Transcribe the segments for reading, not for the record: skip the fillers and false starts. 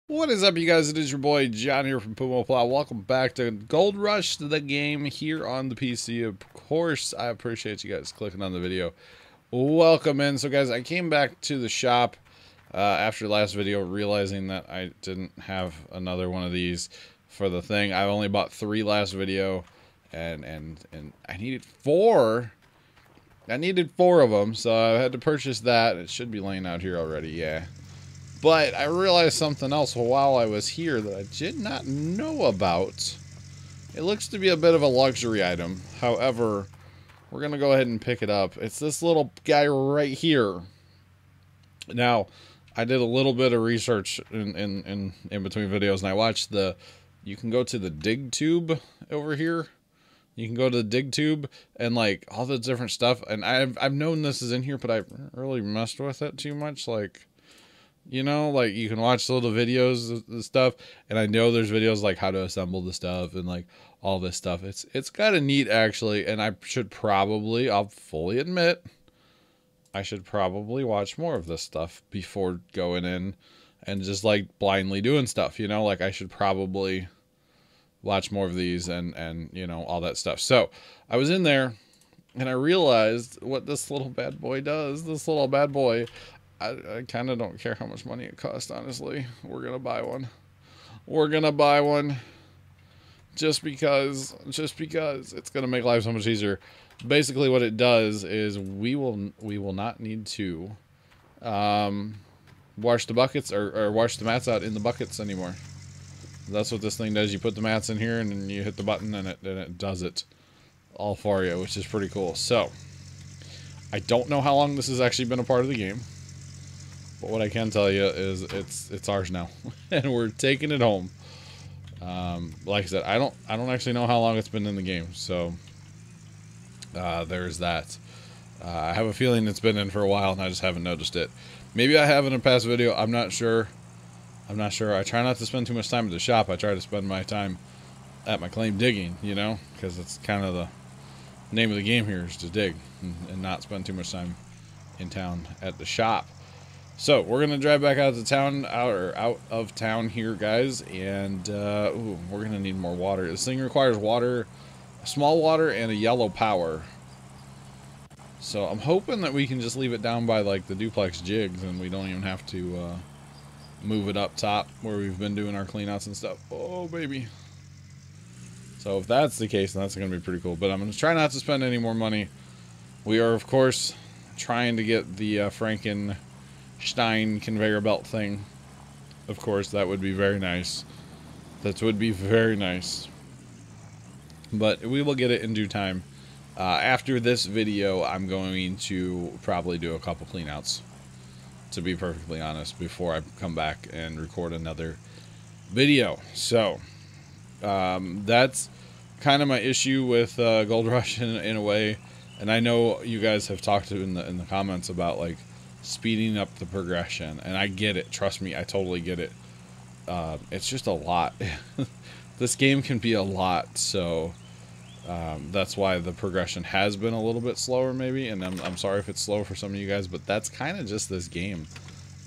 What is up, you guys? It is your boy John here from Puma, Plow. Welcome back to Gold Rush, the game here on the PC. Of course, I appreciate you guys clicking on the video. Welcome in. So, guys, I came back to the shop after last video, realizing that I didn't have another one of these for the thing. I only bought 3 last video, and I needed 4. I needed 4 of them, so I had to purchase that. It should be laying out here already, yeah. But I realized something else while I was here that I did not know about. It looks to be a bit of a luxury item. However, we're going to go ahead and pick it up. It's this little guy right here. Now, I did a little bit of research in between videos, and I watched you can go to the dig tube over here. You can go to the dig tube and like all the different stuff. And I've known this is in here, but I haven't really messed with it too much. Like, you know, like you can watch little videos and stuff, and I know there's videos like how to assemble the stuff and like all this stuff. It's kind of neat actually, and I'll fully admit, I should probably watch more of this stuff before going in and just like blindly doing stuff, you know, like I should probably watch more of these and you know, all that stuff. So I was in there and I realized what this little bad boy does. This little bad boy, I kind of don't care how much money it costs, honestly. We're going to buy one. We're going to buy one just because it's going to make life so much easier. Basically what it does is we will not need to wash the buckets or wash the mats out in the buckets anymore. That's what this thing does. You put the mats in here and then you hit the button and it does it all for you, which is pretty cool. So I don't know how long this has actually been a part of the game. But what I can tell you is it's ours now, and we're taking it home. Like I said, I don't actually know how long it's been in the game, so there's that. I have a feeling it's been in for a while, and I just haven't noticed it. Maybe I have in a past video. I'm not sure. I try not to spend too much time at the shop. I try to spend my time at my claim digging, you know, because it's kind of the name of the game here is to dig and not spend too much time in town at the shop. So we're gonna drive back out of town, out of town here, guys, and ooh, we're gonna need more water. This thing requires water, small water, and a yellow power. So I'm hoping that we can just leave it down by like the duplex jigs, and we don't even have to move it up top where we've been doing our cleanouts and stuff. Oh baby! So if that's the case, then that's gonna be pretty cool. But I'm gonna try not to spend any more money. We are, of course, trying to get the Frankenstein conveyor belt thing. Of course, that would be very nice. That would be very nice. But we will get it in due time. After this video, I'm going to probably do a couple cleanouts, to be perfectly honest, before I come back and record another video. So that's kind of my issue with Gold Rush in a way. And I know you guys have talked in the comments about like speeding up the progression, and I get it. Trust me, I totally get it. It's just a lot. This game can be a lot, so that's why the progression has been a little bit slower, maybe. And I'm sorry if it's slow for some of you guys, but that's kind of just this game.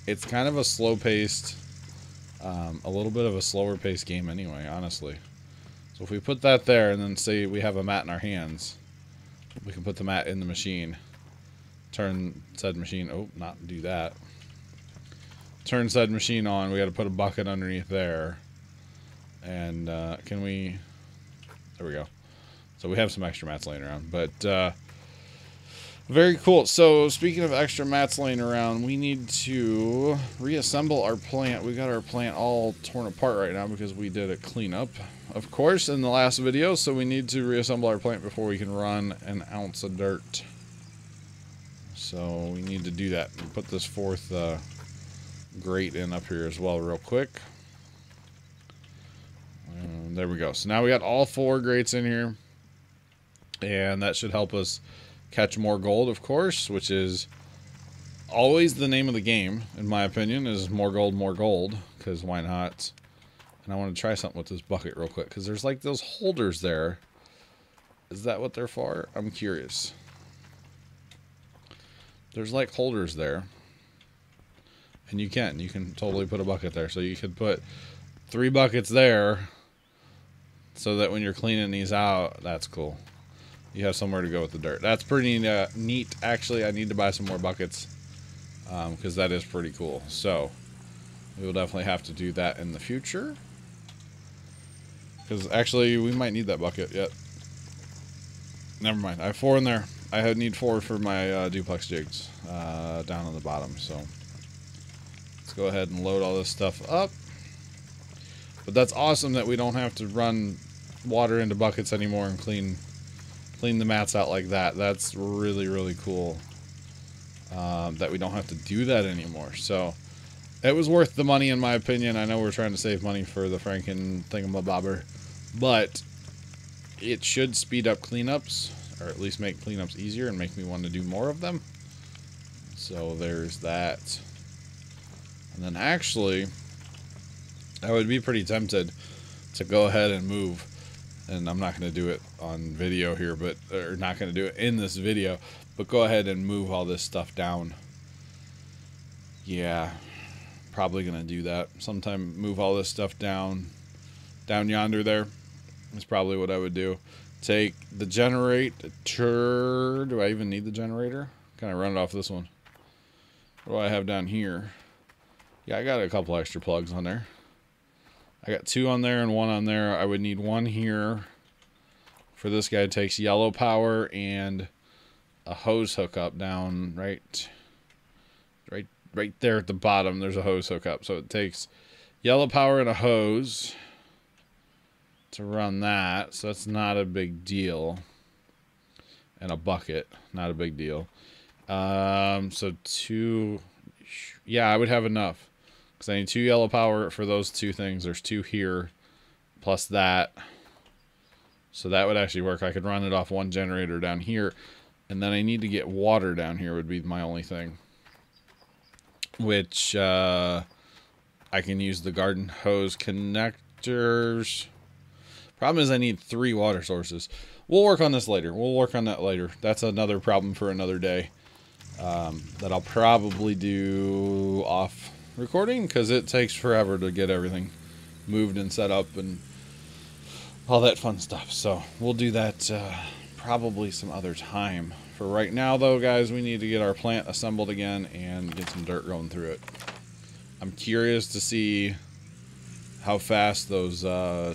It's kind of a slow-paced, a little bit of a slower-paced game, anyway. Honestly. So if we put that there, and then say we have a mat in our hands, we can put the mat in the machine. Turn said machine. Oh, not do that. Turn said machine on. We got to put a bucket underneath there. And can we? There we go. So we have some extra mats laying around. But very cool. So speaking of extra mats laying around, we need to reassemble our plant. We got our plant all torn apart right now because we did a cleanup, of course, in the last video. So we need to reassemble our plant before we can run an ounce of dirt. So we need to do that. Put this 4th grate in up here as well real quick. And there we go. So now we got all 4 grates in here. And that should help us catch more gold, of course, which is always the name of the game, in my opinion, is more gold, because why not? And I want to try something with this bucket real quick, because there's like those holders there. Is that what they're for? I'm curious. There's like holders there. And you can totally put a bucket there. So you could put 3 buckets there so that when you're cleaning these out, that's cool. You have somewhere to go with the dirt. That's pretty neat. Actually, I need to buy some more buckets because that is pretty cool. So we will definitely have to do that in the future. Because actually, we might need that bucket yet. Never mind. I have 4 in there. I need 4 for my duplex jigs down on the bottom. So let's go ahead and load all this stuff up. But that's awesome that we don't have to run water into buckets anymore and clean the mats out like that. That's really, really cool that we don't have to do that anymore. So it was worth the money in my opinion. I know we're trying to save money for the Franken thingamabobber, but it should speed up cleanups, or at least make cleanups easier and make me want to do more of them. So there's that. And then actually, I would be pretty tempted to go ahead and move, and I'm not going to do it on video here, but or not going to do it in this video, but go ahead and move all this stuff down. Yeah, probably going to do that. Sometime move all this stuff down yonder there. Is probably what I would do. Take the generator. Do I even need the generator? Kind of run it off this one. What do I have down here? Yeah, I got a couple extra plugs on there. I got 2 on there and 1 on there. I would need 1 here for this guy. It takes yellow power and a hose hookup down right there at the bottom. There's a hose hookup. So it takes yellow power and a hose to run that. So that's not a big deal. And a bucket, not a big deal. So 2, yeah, I would have enough. Because I need 2 yellow power for those 2 things. There's 2 here, plus that. So that would actually work. I could run it off 1 generator down here. And then I need to get water down here would be my only thing. Which, I can use the garden hose connectors. Problem is I need 3 water sources. We'll work on this later. We'll work on that later. That's another problem for another day. That I'll probably do off recording because it takes forever to get everything moved and set up and all that fun stuff. So we'll do that probably some other time. For right now though, guys, we need to get our plant assembled again and get some dirt going through it. I'm curious to see how fast those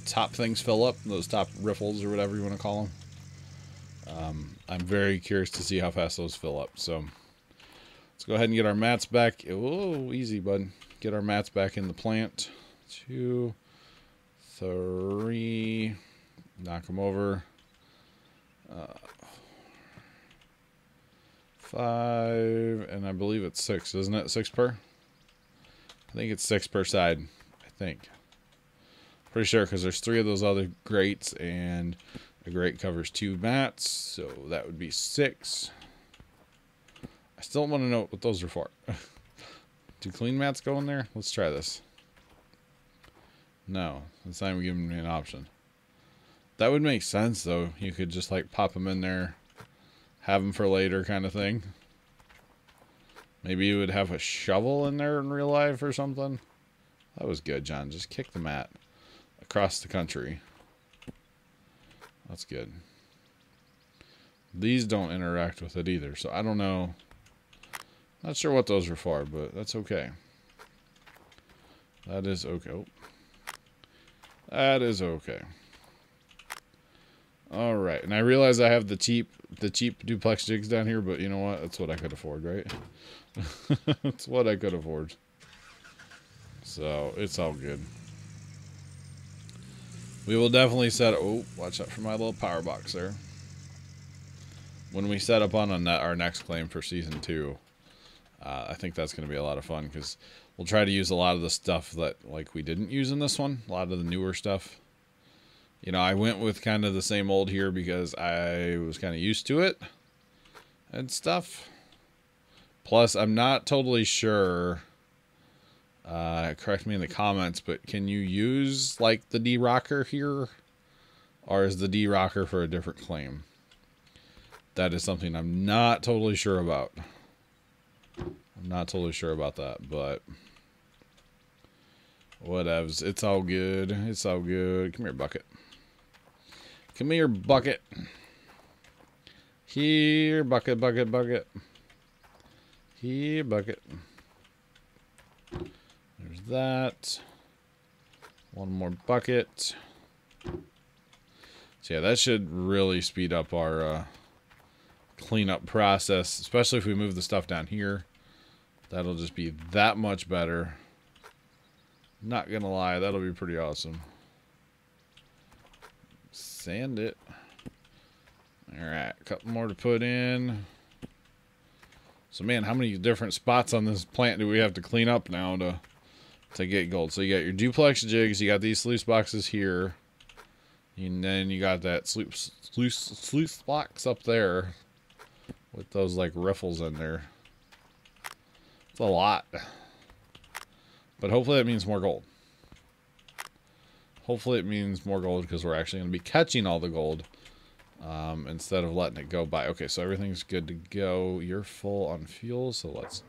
top things fill up, those top riffles or whatever you want to call them. I'm very curious to see how fast those fill up. So let's go ahead and get our mats back. Oh, easy, bud. Get our mats back in the plant. 2, 3. Knock them over. 5. And I believe it's 6, isn't it? 6 per? I think it's 6 per side. I think. Pretty sure because there's 3 of those other grates and a grate covers 2 mats. So that would be 6. I still want to know what those are for. Do clean mats go in there? Let's try this. No, it's not even giving me an option. That would make sense, though. You could just, like, pop them in there, have them for later kind of thing. Maybe you would have a shovel in there in real life or something. That was good, John. Just kick the mat across the country. That's good. These don't interact with it either, so I don't know. Not sure what those are for, but that's okay. That is okay. Oh. That is okay. All right, and I realize I have the cheap duplex jigs down here, but you know what? That's what I could afford, right? That's what I could afford. So it's all good. We will definitely set. Oh, watch out for my little power box there. When we set up on our next claim for season 2. I think that's going to be a lot of fun because we'll try to use a lot of the stuff that like we didn't use in this one. A lot of the newer stuff. You know, I went with kind of the same old here because I was kind of used to it and stuff. Plus, I'm not totally sure. Correct me in the comments, but can you use like the D-Rocker here? Or is the D-Rocker for a different claim? That is something I'm not totally sure about. I'm not totally sure about that, but whatevs. It's all good. It's all good. Come here, bucket. Come here, bucket. Here, bucket, bucket, bucket. Here, bucket. There's that. One more bucket. So yeah, that should really speed up our cleanup process, especially if we move the stuff down here. That'll just be that much better. Not gonna lie, that'll be pretty awesome. Sand it. Alright, a couple more to put in. So man, how many different spots on this plant do we have to clean up now to get gold? So you got your duplex jigs, you got these sluice boxes here, and then you got that sluice box up there with those like riffles in there. It's a lot. But hopefully that means more gold. Hopefully it means more gold because we're actually going to be catching all the gold instead of letting it go by. Okay, so everything's good to go. You're full on fuel, so let's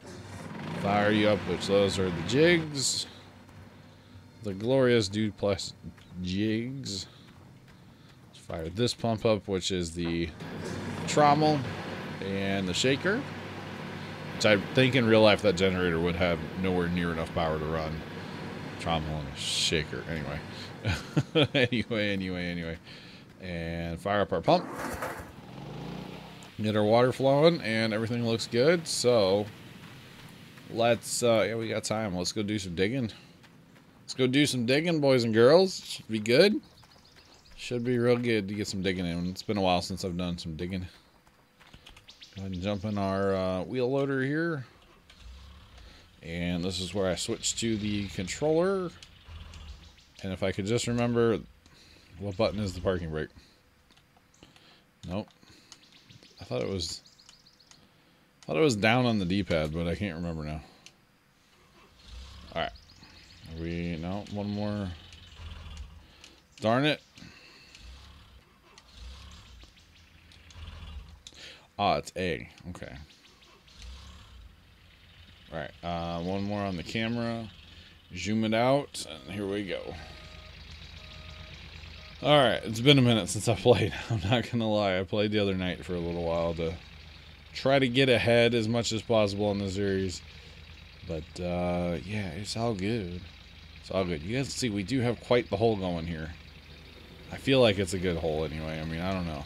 fire you up, which those are the jigs. The glorious duplex jigs. Let's fire this pump up, which is the trommel and the shaker. Which I think in real life that generator would have nowhere near enough power to run. Trommel and a shaker. Anyway. anyway. And fire up our pump. Get our water flowing, and everything looks good. So let's, yeah, we got time. Let's go do some digging. Let's go do some digging, boys and girls. Should be good. Should be real good to get some digging in. It's been a while since I've done some digging. Go ahead and jump in our wheel loader here. And this is where I switch to the controller. And if I could just remember, what button is the parking brake? Nope. I thought it was down on the D-pad, but I can't remember now. Alright. No, one more. Darn it. Oh, it's A. Okay. Alright, one more on the camera. Zoom it out, and here we go. Alright, it's been a minute since I played. I'm not gonna lie. I played the other night for a little while to try to get ahead as much as possible in the series. But, yeah, it's all good. It's all good. You guys see, we do have quite the hole going here. I feel like it's a good hole anyway. I mean, I don't know.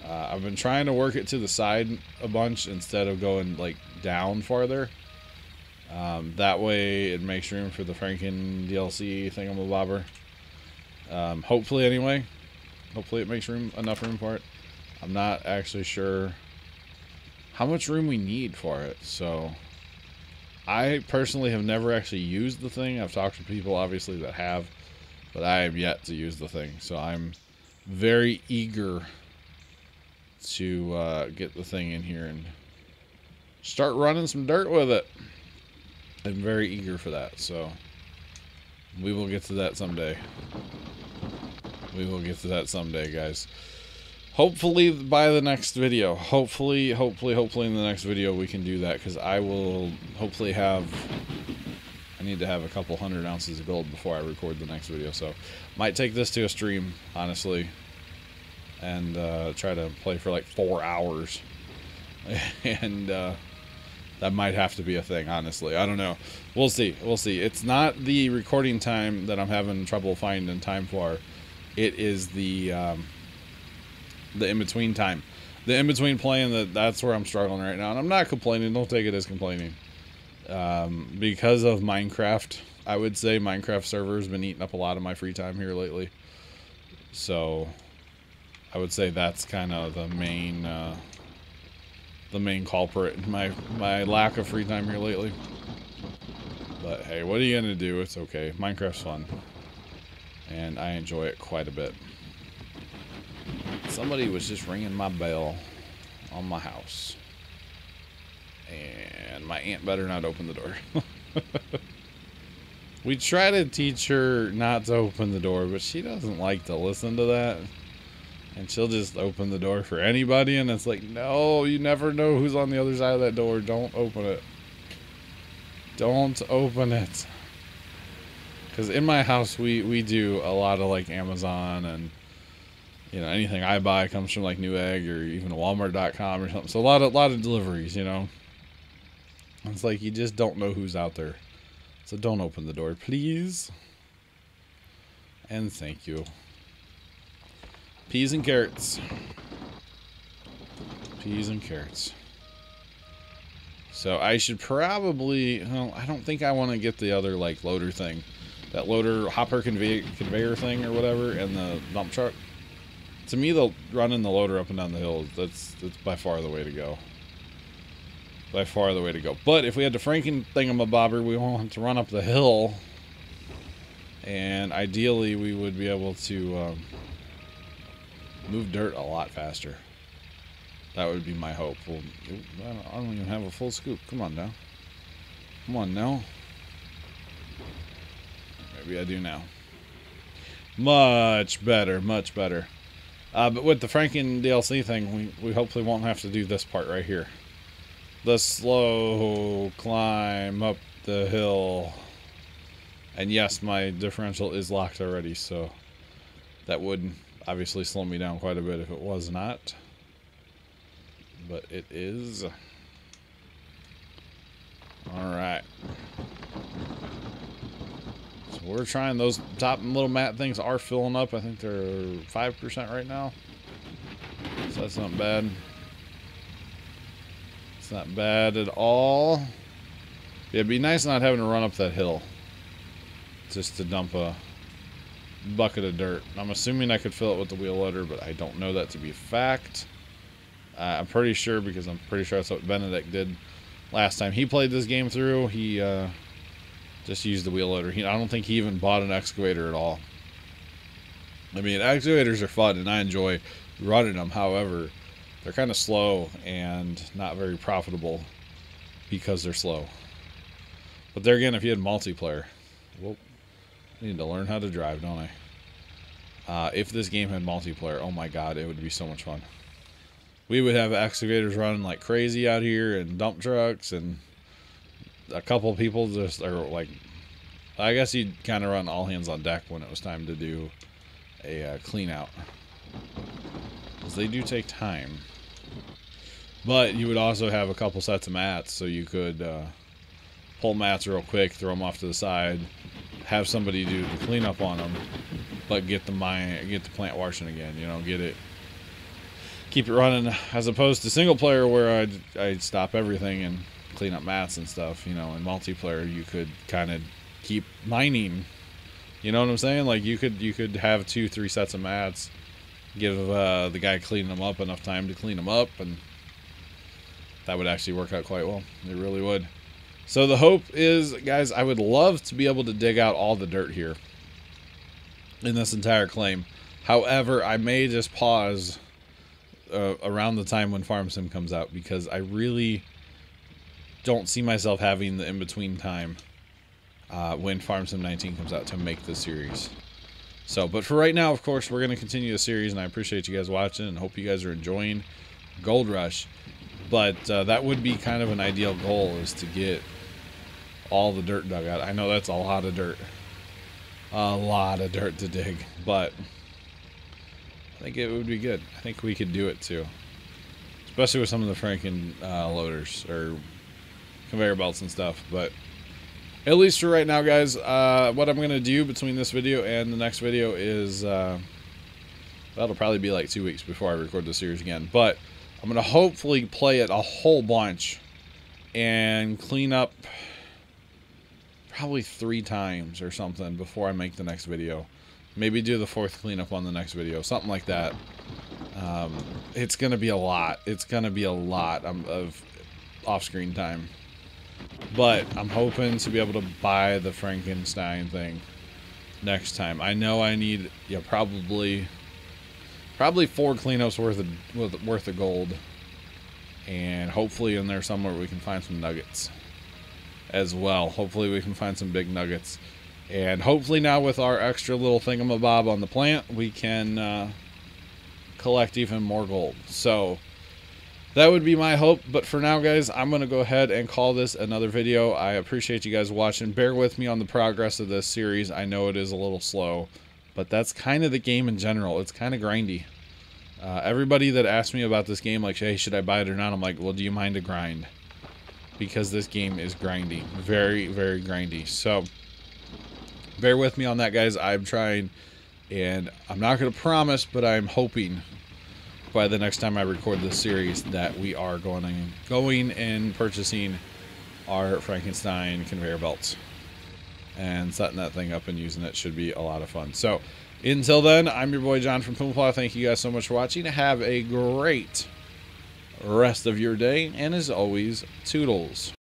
I've been trying to work it to the side a bunch instead of going, like, down farther. That way it makes room for the Franken DLC thingamabobber. Hopefully, anyway. Hopefully it makes enough room for it. I'm not actually sure how much room we need for it. So, I personally have never actually used the thing. I've talked to people, obviously, that have. But I have yet to use the thing. So, I'm very eager to get the thing in here and start running some dirt with it. I'm very eager for that, so we will get to that someday. We will get to that someday, guys. Hopefully by the next video. Hopefully in the next video we can do that, because I will hopefully have... I need to have a couple 100 ounces of gold before I record the next video, so might take this to a stream, honestly, and try to play for like 4 hours. And that might have to be a thing, honestly. I don't know. We'll see. We'll see. It's not the recording time that I'm having trouble finding time for. It is the in-between time. The in-between playing, that's where I'm struggling right now. And I'm not complaining. Don't take it as complaining. Because of Minecraft, I would say Minecraft servers been eating up a lot of my free time here lately. So I would say that's kind of the main culprit, my lack of free time here lately. But hey, what are you gonna do? It's okay. Minecraft's fun, and I enjoy it quite a bit. Somebody was just ringing my bell on my house, and my aunt better not open the door. We try to teach her not to open the door, but she doesn't like to listen to that. And she'll just open the door for anybody, and it's like, no, you never know who's on the other side of that door. Don't open it. Don't open it. Because in my house, we do a lot of like Amazon and, you know, anything I buy comes from like Newegg or even Walmart.com or something. So a lot of deliveries, you know. It's like you just don't know who's out there. So don't open the door, please. And thank you. Peas and carrots. Peas and carrots. So I should probably, well, I don't think I want to get the other like loader thing. That loader hopper conveyor thing or whatever, and the dump truck. To me, running the loader up and down the hill, that's by far the way to go. By far the way to go. But if we had the Franken thingamabobber, we won't have to run up the hill. And ideally, we would be able to move dirt a lot faster. That would be my hope. Well, I don't even have a full scoop. Come on now. Come on now. Maybe I do now. Much better, much better. But with the Franken DLC thing, we hopefully won't have to do this part right here. The slow climb up the hill. And yes, my differential is locked already, so that would obviously slow me down quite a bit if it was not. But it is. Alright. So we're trying, those top little mat things are filling up. I think they're 5% right now. So that's not bad. It's not bad at all. Yeah, it'd be nice not having to run up that hill just to dump a bucket of dirt. I'm assuming I could fill it with the wheel loader, but I don't know that to be a fact. I'm pretty sure, because I'm pretty sure that's what Benedict did last time he played this game through. He just used the wheel loader. I don't think he even bought an excavator at all. I mean, excavators are fun, and I enjoy running them. However, they're kind of slow and not very profitable because they're slow. But there again, if you had multiplayer, well, I need to learn how to drive, don't I? If this game had multiplayer, oh my god, it would be so much fun. We would have excavators running like crazy out here, and dump trucks, and a couple people just are like, I guess you'd kind of run all hands on deck when it was time to do a clean out, because they do take time. But you would also have a couple sets of mats, so you could pull mats real quick, throw them off to the side, have somebody do the cleanup on them, but get the plant washing again. You know, keep it running, as opposed to single player where I'd stop everything and clean up mats and stuff. You know, in multiplayer you could kind of keep mining. You know what I'm saying? Like you could have 2-3 sets of mats, give the guy cleaning them up enough time to clean them up, and that would actually work out quite well. It really would. So the hope is, guys, I would love to be able to dig out all the dirt here in this entire claim. However, I may just pause around the time when Farm Sim comes out, because I really don't see myself having the in-between time when Farm Sim 19 comes out to make this series. So, but for right now, of course, we're going to continue the series, and I appreciate you guys watching and hope you guys are enjoying Gold Rush. But that would be kind of an ideal goal, is to get all the dirt dug out. I know that's a lot of dirt. A lot of dirt to dig, but I think it would be good. I think we could do it too. Especially with some of the Franken loaders or conveyor belts and stuff. But at least for right now, guys, what I'm going to do between this video and the next video is, that'll probably be like 2 weeks before I record the series again. But I'm going to hopefully play it a whole bunch and clean up probably 3 times or something before I make the next video. Maybe do the 4th cleanup on the next video, something like that. It's going to be a lot. It's going to be a lot of off-screen time. But I'm hoping to be able to buy the Frankenstein thing next time. I know I need, yeah, probably 4 cleanups worth of gold, and hopefully in there somewhere we can find some nuggets as well. Hopefully we can find some big nuggets, and hopefully now with our extra little thingamabob on the plant, we can collect even more gold. So that would be my hope. But for now, guys, I'm going to go ahead and call this another video. I appreciate you guys watching. Bear with me on the progress of this series. I know it is a little slow, but that's kind of the game in general. It's kind of grindy. Everybody that asked me about this game, like, hey, should I buy it or not? I'm like, well, do you mind a grind? Because this game is grindy. Very, very grindy. So bear with me on that, guys. I'm trying, and I'm not going to promise, but I'm hoping by the next time I record this series that we are going and purchasing our Frankenstein conveyor belts and setting that thing up and using it. Should be a lot of fun. So until then, I'm your boy John from Puma. Thank you guys so much for watching. Have a great rest of your day, and as always, toodles.